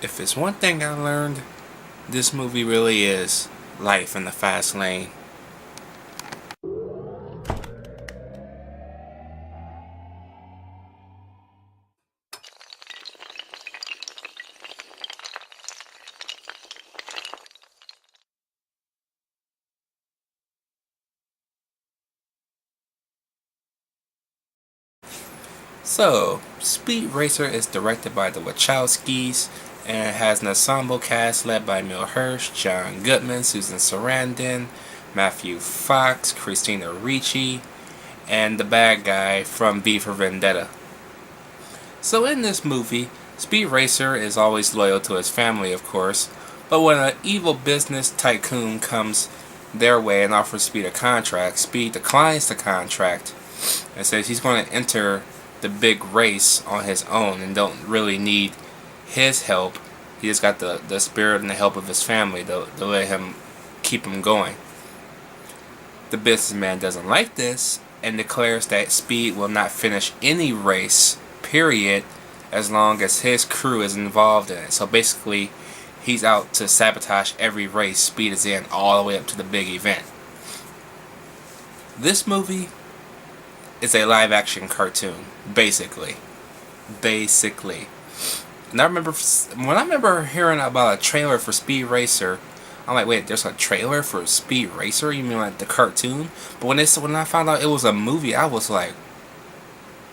If it's one thing I learned, this movie really is life in the fast lane. So, Speed Racer is directed by the Wachowskis and it has an ensemble cast led by Emile Hirsch, John Goodman, Susan Sarandon, Matthew Fox, Christina Ricci, and the bad guy from V for Vendetta. So in this movie, Speed Racer is always loyal to his family, of course, but when an evil business tycoon comes their way and offers Speed a contract, Speed declines the contract and says he's going to enter the big race on his own and don't really need his help. He just got the spirit and the help of his family to let him keep him going. The businessman doesn't like this and declares that Speed will not finish any race, period, as long as his crew is involved in it. So basically, he's out to sabotage every race Speed is in all the way up to the big event. This movie is a live action cartoon, basically. And I remember hearing about a trailer for Speed Racer, I'm like, wait, there's a trailer for Speed Racer? You mean like the cartoon? But when I found out it was a movie, I was like,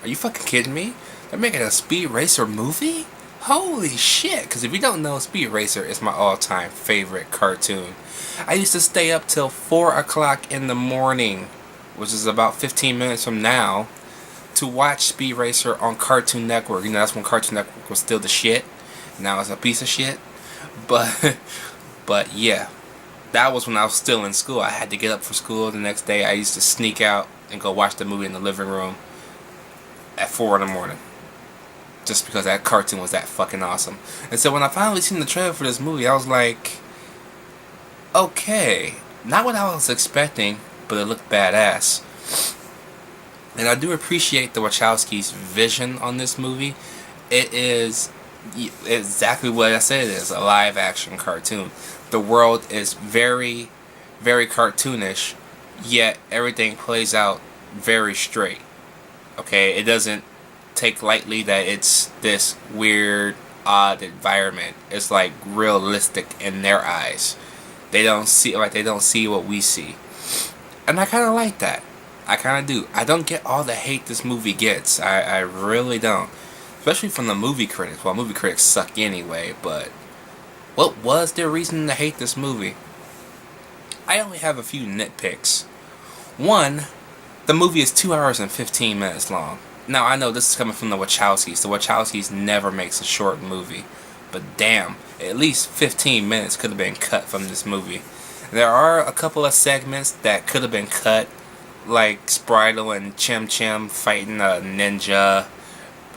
are you fucking kidding me? They're making a Speed Racer movie? Holy shit! Because if you don't know, Speed Racer is my all-time favorite cartoon. I used to stay up till 4 o'clock in the morning, which is about 15 minutes from now, to watch Speed Racer on Cartoon Network. You know, that's when Cartoon Network was still the shit. Now it's a piece of shit. But yeah, that was when I was still in school. I had to get up for school the next day. I used to sneak out and go watch the movie in the living room at 4 in the morning. Just because that cartoon was that fucking awesome. And so when I finally seen the trailer for this movie, I was like, okay, not what I was expecting, but it looked badass. And I do appreciate the Wachowskis' vision on this movie. It is exactly what I said it is, a live action cartoon. The world is very, very cartoonish, yet everything plays out very straight. Okay, it doesn't take lightly that it's this weird, odd environment. It's like realistic in their eyes. They don't see what we see. And I kinda like that. I kinda do. I don't get all the hate this movie gets. I really don't. Especially from the movie critics. Well, movie critics suck anyway, but what was their reason to hate this movie? I only have a few nitpicks. One, the movie is 2 hours and 15 minutes long. Now, I know this is coming from the Wachowskis. The Wachowskis never makes a short movie. But damn, at least 15 minutes could have been cut from this movie. There are a couple of segments that could have been cut, like Spritle and Chim Chim fighting a ninja.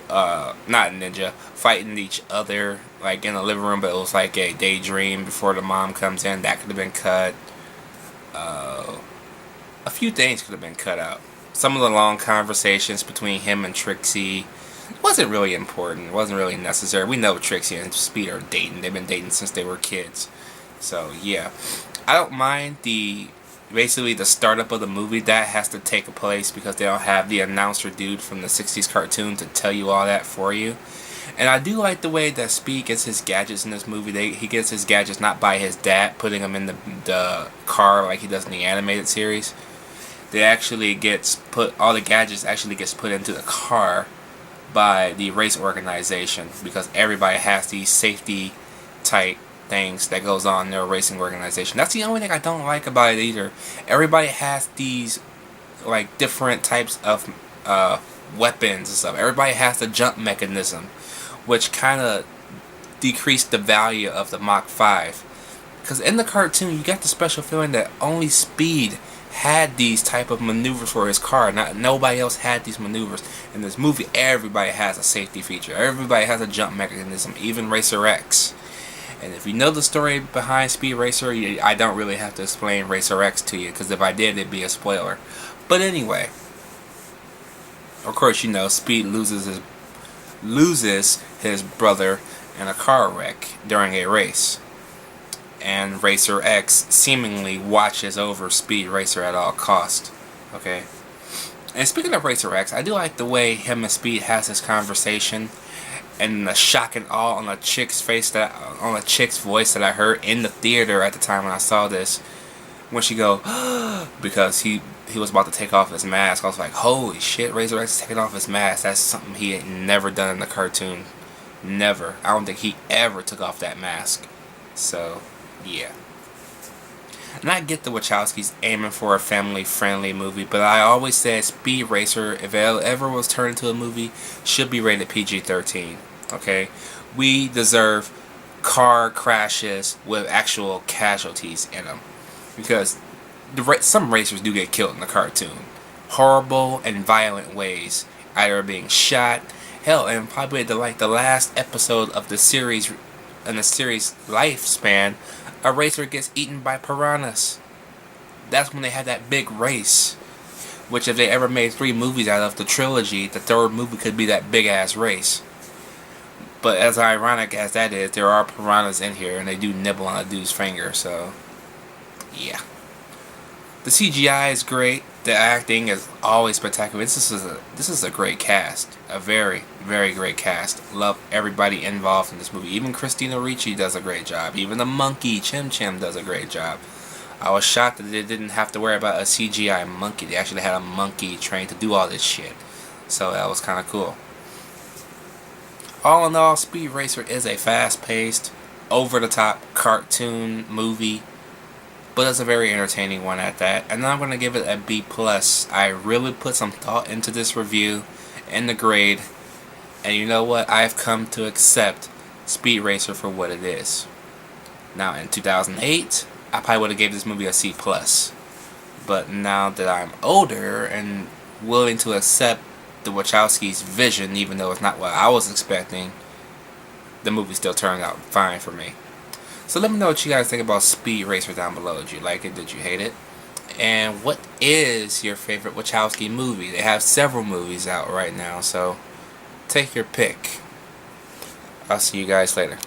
Not ninja, fighting each other, like in the living room, but it was like a daydream before the mom comes in. That could have been cut. A few things could have been cut out. Some of the long conversations between him and Trixie wasn't really important. It wasn't really necessary. We know Trixie and Speed are dating. They've been dating since they were kids. So yeah, I don't mind basically the startup of the movie. That has to take place because they don't have the announcer dude from the 60s cartoon to tell you all that for you. And I do like the way that Speed gets his gadgets in this movie. He gets his gadgets not by his dad putting them in the car like he does in the animated series. All the gadgets actually gets put into the car by the race organization, because everybody has these safety type things that goes on in their racing organization. That's the only thing I don't like about it either. Everybody has these like different types of weapons and stuff. Everybody has the jump mechanism, which kind of decreased the value of the Mach 5. Because in the cartoon, you get the special feeling that only Speed had these type of maneuvers for his car. Nobody else had these maneuvers. In this movie, everybody has a safety feature. Everybody has a jump mechanism, even Racer X. And if you know the story behind Speed Racer, I don't really have to explain Racer X to you, because if I did, it'd be a spoiler. But anyway, of course, you know, Speed loses his brother in a car wreck during a race. And Racer X seemingly watches over Speed Racer at all cost. Okay? And speaking of Racer X, I do like the way him and Speed has this conversation, and the shock and awe on the chick's voice that I heard in the theater at the time when I saw this, when she go because he was about to take off his mask. I was like, holy shit, Razor X is taking off his mask. That's something he had never done in the cartoon. Never. I don't think he ever took off that mask. So yeah. And I get the Wachowskis aiming for a family-friendly movie, but I always said Speed Racer, if it ever was turned into a movie, should be rated PG-13. Okay? We deserve car crashes with actual casualties in them. Because some racers do get killed in the cartoon. Horrible and violent ways. Either being shot, hell, and probably the last episode of the series, in the series lifespan, a racer gets eaten by piranhas. That's when they had that big race. Which, if they ever made 3 movies out of the trilogy, the 3rd movie could be that big ass race. But as ironic as that is, there are piranhas in here, and they do nibble on a dude's finger. So, yeah. The CGI is great. The acting is always spectacular. This is a great cast. A very, very great cast. Love everybody involved in this movie. Even Christina Ricci does a great job. Even the monkey, Chim Chim, does a great job. I was shocked that they didn't have to worry about a CGI monkey. They actually had a monkey trained to do all this shit. So that was kind of cool. All in all, Speed Racer is a fast-paced, over-the-top cartoon movie. But it's a very entertaining one at that. And I'm going to give it a B+. I really put some thought into this review and the grade. And you know what? I've come to accept Speed Racer for what it is. Now, in 2008, I probably would have gave this movie a C+. But now that I'm older and willing to accept the Wachowskis' vision, even though it's not what I was expecting, the movie still turned out fine for me. So let me know what you guys think about Speed Racer down below. Did you like it? Did you hate it? And what is your favorite Wachowski movie? They have several movies out right now, so take your pick. I'll see you guys later.